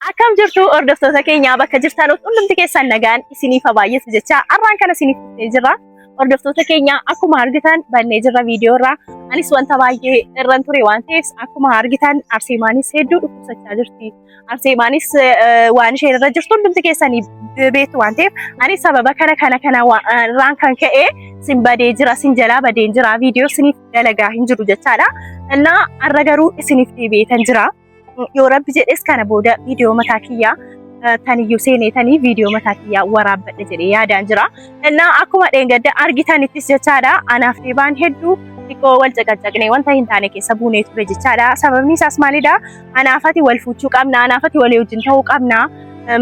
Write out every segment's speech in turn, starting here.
Akkam jirtu hordoftoota keenya bakka jirtan hundumti keessan nagaan isiniif baay'eetu jecha arraan kana isiniif dhuftee jirra. Hordoftoota keenya akkuma argitan bannee jirra viidiyoo irraa. Anis wanta baay'ee irran ture waan ta'eef akkuma argitan Arseemaanis hedduu dhukkubsachaa jirti. Arseemaanis waan isheen irra jirtu hundumti keessanii beektu waan ta'eef anis sababa kana irraan kan ka'e sin badee jira, sin jalaa badee jira, viidiyoo isiniif dalagaa hin jiru jechaadha. Innaa arra garuu isiniif deebi'eetan jira. Yoo rabbi jedhes kana booda viidiyoo mataa kiyyaa taniyyuu seeneetanii viidiyoo mataa kiyyaa waraabbadha jedhee yaadaan jira. Innaa akkuma dheengadda argitanittis jechaadha anaaf deebaan hedduu xiqqoo wal caqacaqnee wanta hin taane keessa buunee ture jechaadha. Sababni isaas maalidha? Anaafati wal fuuchuu qabna, anaafati walii wajjin ta'uu qabna,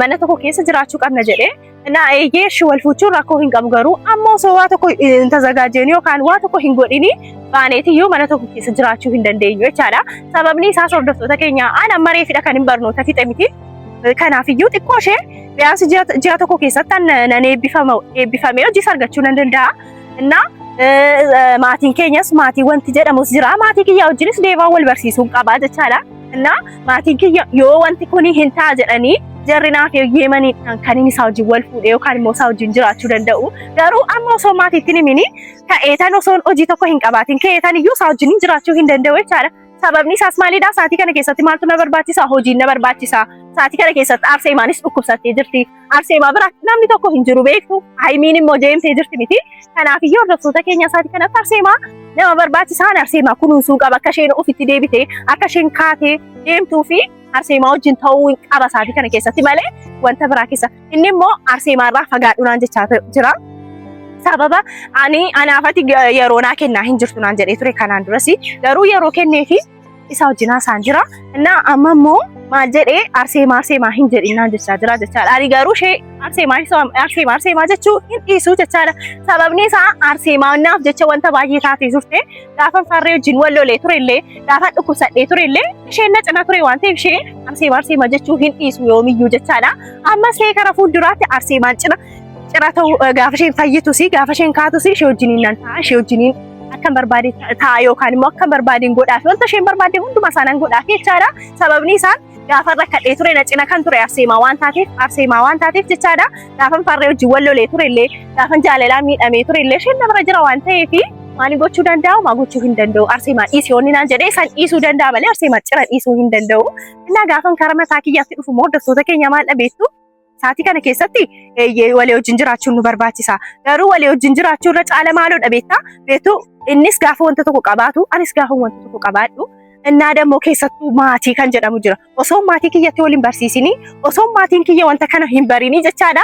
mana tokko keessa jiraachuu qabna jedhee. Innaa eeyyee wal fuuchuun rakkoo hin qabu garuu ammoo osoo waa tokko hin tazagaajeen yookaan waa tokko hin godhini baaneetiyyuu mana tokko keessa jiraachuu hin dandeenyu jechaadha. Sababni isaas hordoftoota keenya ana mareefidha kan hin barnoota fixe miti. Kanaafiyyuu xiqqoo ishee biyaansi ji'a tokko keessatti nan eebbifamee hojiis argachuu nan danda'a. Innaa maatiin keenyas maatii wanti jedhamus jira. Maatii kiyya wajjinis deebaan wal barsiisuu qaba jechaadha. Innaa maatiin kiyya yoo wanti kun hin ta'a jedhanii jarri naaf yeemanii kan inni isaa wajjin wal fuudhee yookaan immoo isaa wajjin jiraachuu danda'u. Garuu amma osoo maatiitti hin himini ka'eetan osoo hojii tokko hin qabaatin ka'eetan iyyuu isaa wajjin jiraachuu hin danda'u jechaadha. Sababni isaas maalidha? Saatii kana keessatti maaltu na barbaachisa? Hojiin na barbaachisa. Saatii kana keessatti Arseemaanis dhukkubsattee jirti. Arseemaa bira namni tokko hin jiru beektu. Haayimiin immoo deemtee jirti miti. Kanaafiyyuu hordoftoota keenya saatii kanatti Arseemaa nama barbaachisaan Arseemaa kunuunsuu qaba. Akka isheen ofitti deebitee akka isheen kaatee deemtuu fi Arseemaa wajjin ta'uu qaba saatii kana keessatti malee wanta biraa keessa. Inni immoo Arseemaa irraa fagaadhuunaan jechaa jira. Sababa anaafati yeroo naa kennaa hin jirtu naan jedhee ture kanaan durasi garuu yeroo kenneefi isa wajjin haasaan jira. Innaa amma immoo maal jedhee Arseemaa hin jedhinaan jechaa jira jechaadha. Ani garuu ishee Arseemaa jechuu hin dhiisuu jechaadha. Sababni isaa Arseemaa naaf jecha wanta baay'ee taatee turte gaafa farree wajjin wal lolee turellee gaafa dhukkubsadhee turellee isheen na cina ture waan ta'eef ishee Arseemaa jechuu hin dhiisu yoomiyyuu jechaadha. Ammas kara fuulduraatti Arseemaan cina ta'uu gaafa isheen fayyitus gaafa isheen kaatus ishee wajjiniin nan ta'a, ishee wajjiniin akkan barbaade ta'a yookaan immoo akkan barbaadeen godhaaf wanta isheen barbaadde hundumaa isaanan godhaaf jechaadha. Sababni isaan gaafa rakkadhee ture na cina kan ture Arseemaa waan taateef jechaadha. Gaafa farree wajjin wal lolee turellee gaafa jaalalaan miidhamee turellee isheen na bira jira waan ta'eef maali gochuu danda'u maa gochuu hin danda'u. Arseemaa dhiisii onni naan jedhee isaan dhiisuu danda'a malee Arseemaa cina dhiisuu hin danda'u. Innaa gaafa karaa mataa kiyyaatti dhufu hordoftoota keenya maal dhabeettu saatii kana keessatti walii wajjin jiraachuun nu barbaachisa. Garuu walii wajjin jiraachuu irra caala maaloo dhabeetta beektu innis gaafa wanta tokko qabaatu anis gaafa wanta tokko qabaadhu. Innaa dammoo keessattuu maatii kan jedhamu jira. Osoo maatii kiyyatti waliin barsiisini, osoo maatiin kiyya wanta kana hin barini jechaadha.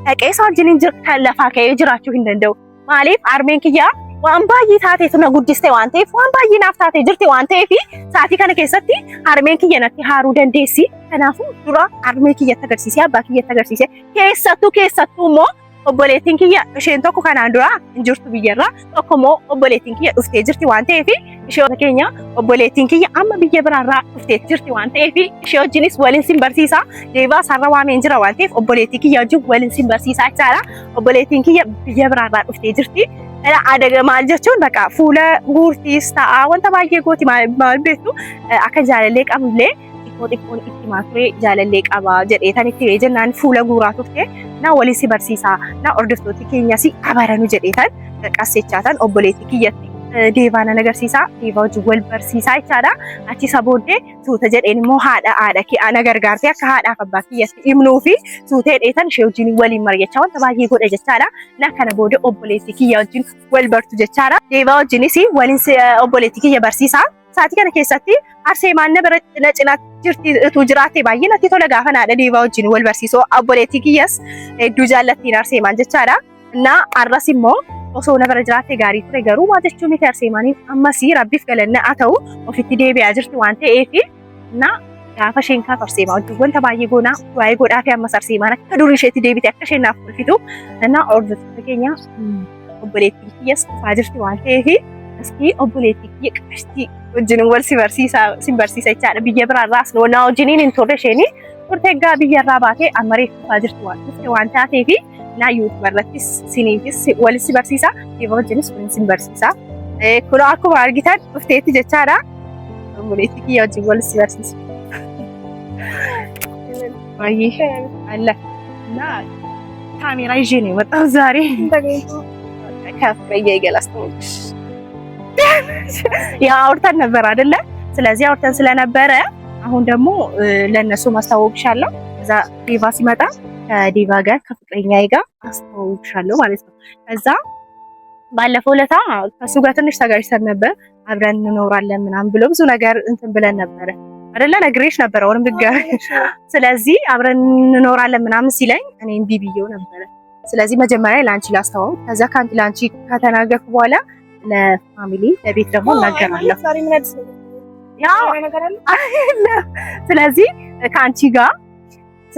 Dhaqee isaa wajjin kan lafaa ka'ee jiraachuu hin danda'u. Maaliif armeen kiyyaa waan baay'ee taateetu na guddiste waan ta'eef waan baay'ee naaf taatee jirti waan ta'eef saatii kana keessatti harmeen kiyya natti haaruu dandeessi. Kanaafuu dura harmee kiyyatti agarsiisee abbaa kiyyatti agarsiisee keessattuu immoo obboleettiin kiyya isheen tokko kanaan dura hin jirtu biyyarraa tokko immoo obboleettiin kiyya dhuftee jirti waan ta'eef ishee keenya obboleettiin kiyya amma biyya biraarraa dhuftee jirti waan ta'eef ishee wajjinis waliin sin barsiisa. Deebaa sarara waameen jira waan ta'eef obboleettii kiyya wajjin waliin sin barsiisaa jechaadha. Obboleettiin kiyya biyya biraarraa dhuftee jirti. Adaga maal jechuun bakka fuula guurtiis ta'a wanta baay'ee gooti maal beektu akka jaalallee qabullee xiqqoon itti maaturee jaalallee qaba jedheetan itti jennaan fuula guuraa turte na waliin si barsiisaa na hordoftooti keenyas abaranu jedheetan qassechaatan obboleettii kiyyatti deebaan agarsiisaa deebaa wajjin wal barsiisaa jechaadha. Achi isa booddee suuta jedheen immoo haadha ana gargaartee akka haadhaaf abbaa kiyyatti himnuu fi suutee dheetan ishee wajjin waliin mari'achaa wanta baay'ee godha jechaadha. Na kana booda obboleettii kiyya wajjin wal bartu jechaadha. Deebaa wajjinis waliin obboleettii kiyya barsiisaa. Saatii kana keessatti Arseemaan na cina jirtu jiraatte baay'ee natti tola gaafa naadha deebaa wajjin wal barsiisoo obboleettii kiyyas hedduu jaallattiin Arseemaan jechaadha. Innaa arras immoo osoo na bira jiraatte gaarii ture garuu waa jechuun miti Arseemaaniif ammas rabbiif galanna haa ta'u ofitti deebi'aa jirti waan ta'eef innaa gaafa isheen kaatu Arseemaa wajjin wanta baay'ee goonaa waa'ee godhaa fi ammas Arseemaan akka durii isheetti deebite akka isheen naaf ulfitu innaa hordoftoota keenya obboleettiin kiyyas dhufaa jirti waan ta'eef askii obboleettii kiyya qabashtii wajjin wal si barsiisa jechaadha. Biyya biraarraas na wajjiniin hin turre isheenii turte egaa biyyarraa baatee amma reeffaa jirti waan taateef na YouTube irrattis siniifis wal si barsiisa deebaa wajjinis waliin si barsiisa. Kun akkuma argitan dhufteetti jechaadha. Obboleettii kiyya wajjin wal si barsiisa. አይሽ አለ እና ካሜራ ይዤ ነው የመጣሁት ዛሬ ከፍሬዬ ጋር ላስተዋውቅሽ። ያው አውርተን ነበር አይደለ? ስለዚህ አውርተን ስለነበረ አሁን ደግሞ ለነሱ ማስተዋወቅሻለሁ። ከዛ ዴቫ ሲመጣ ከዴቫ ጋር ከፍቅረኛዬ ጋር አስተዋውቅሻለሁ ማለት ነው። ከዛ ባለፈው ለታ ከሱ ጋር ትንሽ ተጋጭተን ነበር። አብረን እንኖራለን ምናምን ብሎ ብዙ ነገር እንትን ብለን ነበረ አይደለ? ነግሬሽ ነበር አሁንም ድጋሚ። ስለዚህ አብረን እንኖራለን ምናምን ሲለኝ እኔ እምቢ ብዬው ነበረ። ስለዚህ መጀመሪያ ላንቺ ላስተዋውቅ፣ ከዛ ካንቺ ላንቺ ከተናገርኩ በኋላ ለፋሚሊ ለቤት ደግሞ እናገራለሁ። ያው ስለዚህ ካንቺ ጋር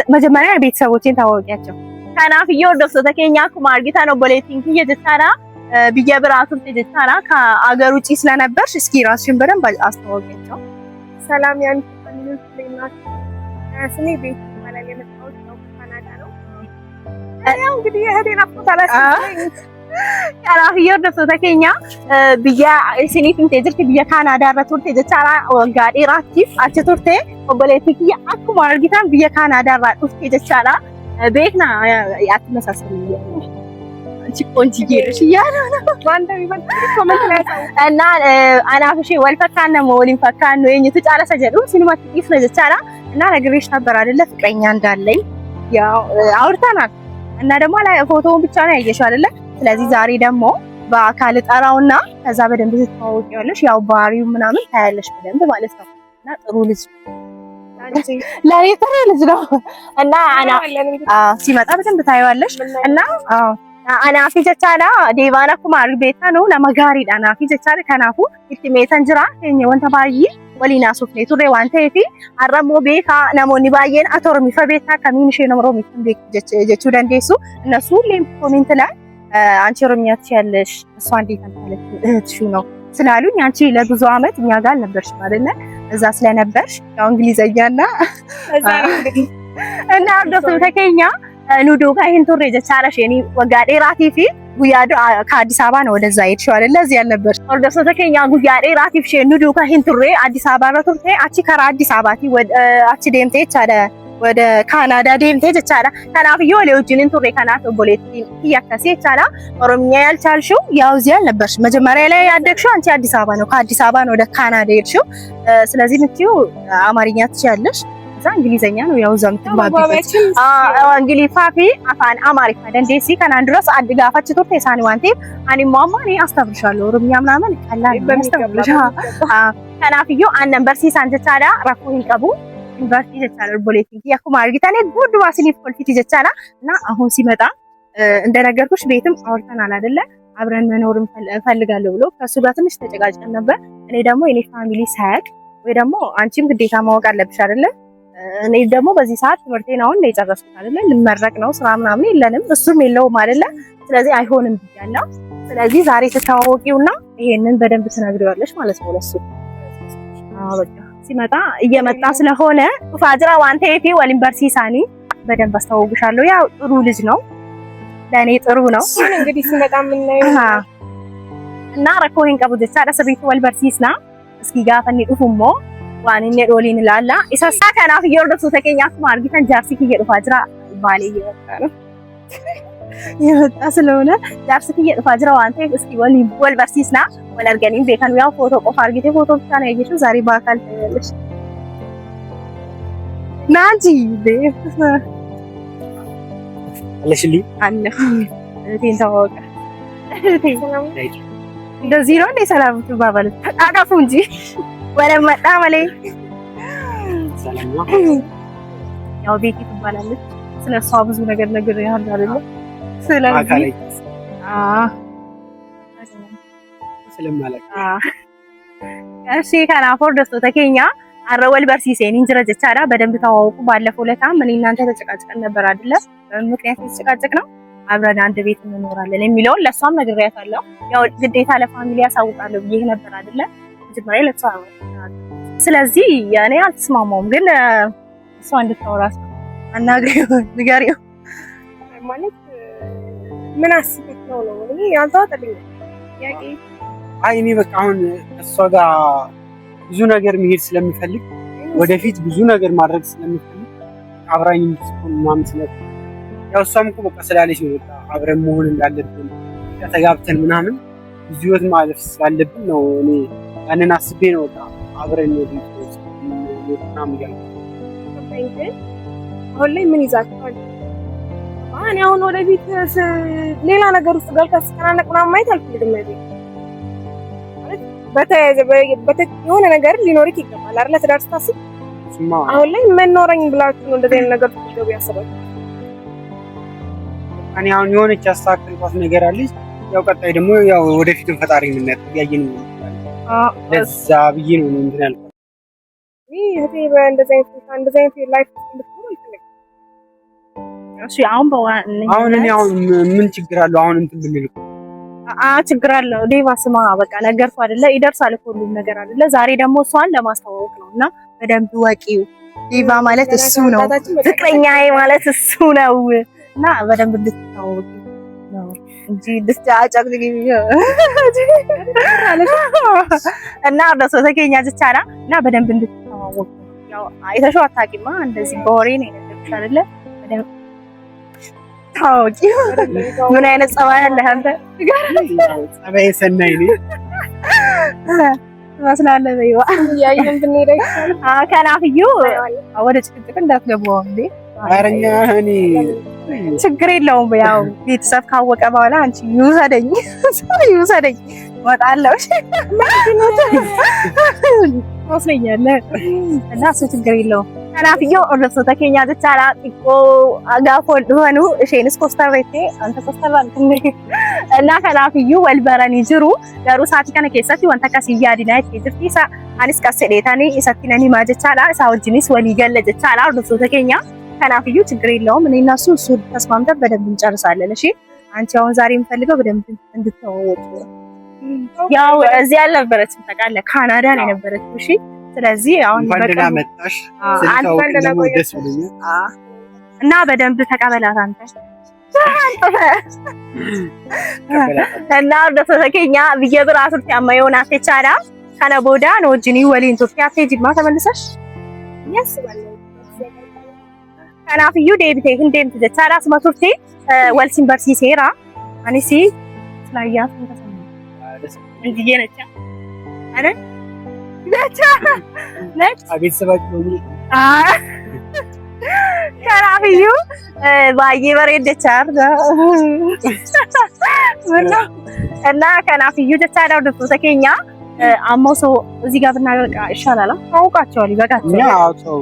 መጀመሪያ ቤተሰቦቼን ታወቂያቸው። ከናፍዬ ወደፍቶ ተከኛ ኩማርጊታ ነው ቦሌቲንግ እየተታራ ብዬ ብራቱ ተጀታራ ከአገር ውጪ ስለነበርሽ እስኪ ራስሽን በደንብ አስተዋወቂያቸው። ሰላም ያን ፋሚሊዎች ለናት ስሜ ቤት ማለት የመጣሁት ነው ካናዳ ነው። ያው እንግዲህ እህቴን አፍቆታላሽ ከናፍዬ ወደፍቶ ተከኛ ብዬ ሲኒፍም ተጅርት ብዬ ካናዳ ረቱር ተጀታራ ወጋዴ ራቲፍ አቸቱርቴ ቦሌቲንግ ኩማርጊታን ብዬ ካናዳ ራቱፍ ተጀታራ ቤትና ያትመሳሰሉ አንቺ ቆንጆዬ ነሽ እያለ ነው ባንተ ቢባል ኮሜንት ላይ እና አናፍሽ ወልፈካነ ሞሊን ፈካነ ነው የኝቱ ጫላ ሰጀዱ ሲኒማት ዲስ ነው ጫላ እና ነግሬሽ ነበር አይደለ? ፍቅረኛ እንዳለኝ ያው አውርተናል። እና ደግሞ ላይ ፎቶውን ብቻ ነው ያየሽው አይደለ? ስለዚህ ዛሬ ደግሞ በአካል ጠራውና ከዛ በደንብ ትተዋወቂያለሽ። ያው ባህሪው ምናምን ታያለሽ በደንብ ማለት ነው። እና ጥሩ ልጅ ለኔ ጥሩ ልጅ ነው እና አና ሲመጣ በደንብ ታየዋለሽ እና አናፊ ጀቻላ ዴቫና ኩማር ቤታ ነው ለማጋሪ አናፊ ጀቻላ ከናፉ ኢቲሜታን ጅራ የኛ ወንተ ባይ ወሊና ሱፍኔ ቱሬ ዋንቴፊ አረሞ ቤካ ነሞኒ ባየን አቶርሚ ፈቤታ ከሚንሽ ነው ሮሚ ቤክ ጀቹ ደንዴሱ እነሱ ሁሌም ኮሜንት ላይ አንቺ ኦሮሚያት ያለሽ እሷ እንዴት አንተለት እህትሽ ነው ስላሉኝ አንቺ ለብዙ አመት እኛ ጋር ነበርሽ ማለት ነው። እዛ ስለነበርሽ ያው እንግሊዘኛና እና አርዶስ ተከኛ ኑዶ ጋር ይሄን ቱሬ ጀቻላሽ የኔ ወጋዴ ራቲፊ ጉያዶ ከአዲስ አበባ ነው ወደዛ ሄድሽው አይደለ? እዚህ ያልነበርሽ አርዶስ ተከኛ ጉያዴ ራቲፊ ኑዶ ጋር ይሄን ቱሬ አዲስ አበባ ረቱርቴ አቺ ከራ አዲስ አበባቲ ወደ አቺ ዴምቴ ቻለ ወደ ካናዳ ዴምቴ ጀቻላ ከናፍዮ ለውጅንን ቱሬ ካናት ቦሌት ያከሴ ቻላ ኦሮምኛ ያልቻልሽው ያው እዚህ ያልነበርሽ መጀመሪያ ላይ ያደግሽው አንቺ አዲስ አበባ ነው። ከአዲስ አበባ ነው ወደ ካናዳ ሄድሽው። ስለዚህ ምትዩ አማርኛ ትችያለሽ። እዛ እንግሊዘኛ ነው ያው እዛም ትባቢበት እንግሊዝ ፋፊ አፋን አማሪካ ደንዴሲ ከናን ድረስ አድጋፋች ቱርቴ ሳኒ ዋንቴ አኒ ማማኒ አስተምርሻለሁ ኦሮምኛ ምናምን ቀላል ነው አስተምርሻ ከናፍዮ አን ነምበር ሲሳን ጀቻላ ረኩ ይንቀቡ ዩኒቨርሲቲ ጀቻላ ቦሌቲንግ ያኩማ አርጊታኔ ጉድ ዋሲኒ ፖለቲክ ጀቻላ እና አሁን ሲመጣ እንደነገርኩሽ ቤትም አውርተናል አይደለ? አብረን መኖር እንፈልጋለሁ ብሎ ከሱ ጋር ትንሽ ተጨቃጭቀን ነበር። እኔ ደግሞ የኔ ፋሚሊ ሳያቅ ወይ ደግሞ አንቺም ግዴታ ማወቅ አለብሽ አይደለ? እኔ ደግሞ በዚህ ሰዓት ትምህርቴን አሁን ነው የጨረስኩት አይደለ? ልመረቅ ነው ስራ ምናምን የለንም እሱም የለውም አይደለ? ስለዚህ አይሆንም ብያለሁ። ስለዚህ ዛሬ ተታዋወቂውና ይሄንን በደንብ ትነግሪዋለሽ ማለት ነው ለሱ። በቃ ሲመጣ እየመጣ ስለሆነ ፋጅራ ዋንቴፊ ወሊንበርሲሳኒ በደንብ አስተዋውቅሻለሁ። ያው ጥሩ ልጅ ነው ለኔ ጥሩ ነው። እንግዲህ ሲመጣ ምን ነው እና ረኮሂን ቀቡ ጀቻላ ሰቢቱ ወልበርሲስና እስኪ ጋፈኒ ዱፉሞ ዋንኔ ዶሊን ላላ ኢሳሳ ከናፍ ይወርደሱ ተከኛፍ ማርጊተን ጃርሲክ እየዱፋ ጅራ ባሌ እየወጣ ነው የወጣ ስለሆነ ጃርሲክ እየዱፋ ጅራ ዋንቴ እስኪ ወልበርሲስና ወለርገኒም ቤካን ያው ፎቶ ቆፍ አርጊቴ ፎቶ ብቻ ነው ያየሽው። ዛሬ በአካል ታያለሽ። ናጂ አለሽሊ አለ እቴን ታወቀ እንደዚህ ነው እንደ ሰላም ትባባሉ አዳፉ እንጂ ወለ መጣ ማለት ሰላም ነው። ያው ቤቲ ትባላለች። ስለሷ ብዙ ነገር ነግሬሃለሁ አይደል? ስለዚህ ስለማለቅ እሺ ከናፎር ደስቶ ተከኛ አረወል በርሲሴን እንጀራ ጀቻራ በደንብ ተዋወቁ። ባለፈው ለታም እኔ እናንተ ተጨቃጭቀን ነበር አይደለ? በምክንያት ተጨቃጭቅ ነው አብረን አንድ ቤት እንኖራለን የሚለውን ለሷም ነግሬያታለሁ። ያው ግዴታ ለፋሚሊ ያሳውቃለሁ ብዬ ነበር አይደለ? መጀመሪያ ለሷ ስለዚህ ያኔ አልተስማማውም፣ ግን እሷ እንድታወራስ አናግሪው ንገሪው ማለት ምን አስበሽ ነው ነው እኔ ያልተዋጠልኝ ያቂ እኔ በቃ አሁን እሷ ጋር ብዙ ነገር መሄድ ስለምፈልግ ወደፊት ብዙ ነገር ማድረግ ስለምፈልግ አብራኝ እንድትሆን ምናምን ስለት ያው እሷም እኮ በቃ ስላለች ነው በቃ አብረን መሆን እንዳለብን ተጋብተን ምናምን ብዙ ህይወት ማለፍ ስላለብን ነው። እኔ ያንን አስቤ ነው በቃ አብረን ነው ምናምን ያለው። አሁን ላይ ምን ይዛችኋል? እኔ አሁን ወደፊት ሌላ ነገር ውስጥ ገብተህ ስትጨናነቅ ምናምን ማየት አልፈልግም። የሆነ ነገር ሊኖርክ ይገባል አይደል? ትዳር ስታስብ አሁን ላይ ምን ኖረኝ ብላችሁ ነው እንደዚህ አይነት ነገር ትገቡ ያሰባችሁ? እኔ አሁን የሆነች ያስተካከልኳት ነገር አለች። ያው ቀጣይ ደግሞ ያው ወደፊትም ፈጣሪ ምንነት ያየን ነው። ለዛ ብዬ ነው እንትን ያልኩት። እህቴ እንደዚህ አይነት ላይፍ እንድትኖር አልፈልግም። እሺ አሁን እኔ አሁን ምን ችግር አለው? አሁን እንትን ብንል ችግር አለው። ዴቫ ስማ በቃ ነገርኩህ አይደለ? ይደርሳል እኮ ሁሉም ነገር አይደለ? ዛሬ ደግሞ እሷን ለማስተዋወቅ ነው እና በደንብ ወቂው። ዴቫ ማለት እሱ ነው፣ ፍቅረኛዬ ማለት እሱ ነው እና በደንብ እንድትታወቂ ነው እንጂ ልትጫጫቅ እና ወደሱ ተከኛ ዝቻላ እና በደንብ እንድትታወቂ ያው አይተሽው አታውቂማ። እንደዚህ በወሬ ነው የነገርኩሽ አይደለ? በደንብ ታውቂ። ምን አይነት ጸባይ አለህ አንተ? ጸባይ ሰናይ ነኝ መስላለህ። በይዋ ያየን ብንሄድ አይቻልም። ከናፍዩ ወደ ጭቅጭቅ እንዳትገባው እንዴ። አረኛ እኔ ችግር የለውም። ያው ቤተሰብ ካወቀ በኋላ አንቺ ይውሰደኝ እወጣለሁ ወስነኛለህ እና እሱ ችግር የለውም። ከናፍዩ ኦርደርሶ ተከኛ ዝቻላ ጥቆ አጋፎል ሆኑ እሺንስ ኮስተርቴ አንተ ኮስተራን እና ከናፍዩ ወልበረኒ ጅሩ ገሩ ሳቲ ከነ ከሰቲ ወንተ ከሲያዲና ይትፍቲሳ አኒስ ከሰዴታኒ ኢሰቲነኒ ማጀቻላ ሳውጂኒስ ወሊ ገለጀቻላ ኦርደርሶ ተከኛ ከናፍዩ ችግር የለውም። እኔ እና እሱ ተስማምተን በደንብ እንጨርሳለን። እሺ አንቺ አሁን ዛሬ የምፈልገው በደንብ እንድትተዋወቁ ያው እዚህ አልነበረችም ታውቃለህ፣ ካናዳ ላይ ነበረችው። እሺ ስለዚህ አሁን በቃ መጣሽ ደስ ብሎኛል እና በደንብ ተቀበላት አንተ እና ወደሱ ተከኛ ብየብራ ቱርቲ አማዮና ተቻላ ከነቦዳ ነው ጂኒ ወሊን ኢትዮጵያ ተጅማ ተመልሰሽ ያስባል ከናፍዩ ዴብቴ እንዴም ተቻላ ስማቱርቲ ወልሲን በርሲሴራ አኒሲ ስላያት ተሰማ እንዲዬ ነቻ አረ ነች ቤተሰባችሁ ከናፍዩ ባዬ በሬደቻር እና ከናፍዩ ደቻዳ ወደሱ ተከኛ አሞሶ እዚህ ጋር ብናደርጋ ይሻላል። ታውቃቸዋል ይበቃቸው።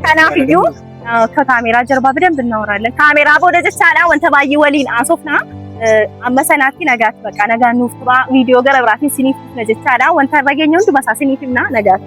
ከናፍዩ ከካሜራ ጀርባ በደንብ እናወራለን። ካሜራ ቦደቻላ ወንተ ባዬ ወሊን አሶፍና አመሰናቲ ነጋት በቃ ነጋ ኑፍራ ቪዲዮ ገረብራቲ ሲኒፍ ነጀቻላ ወንተ ረገኘው እንት መሳሲኒፍና ነጋት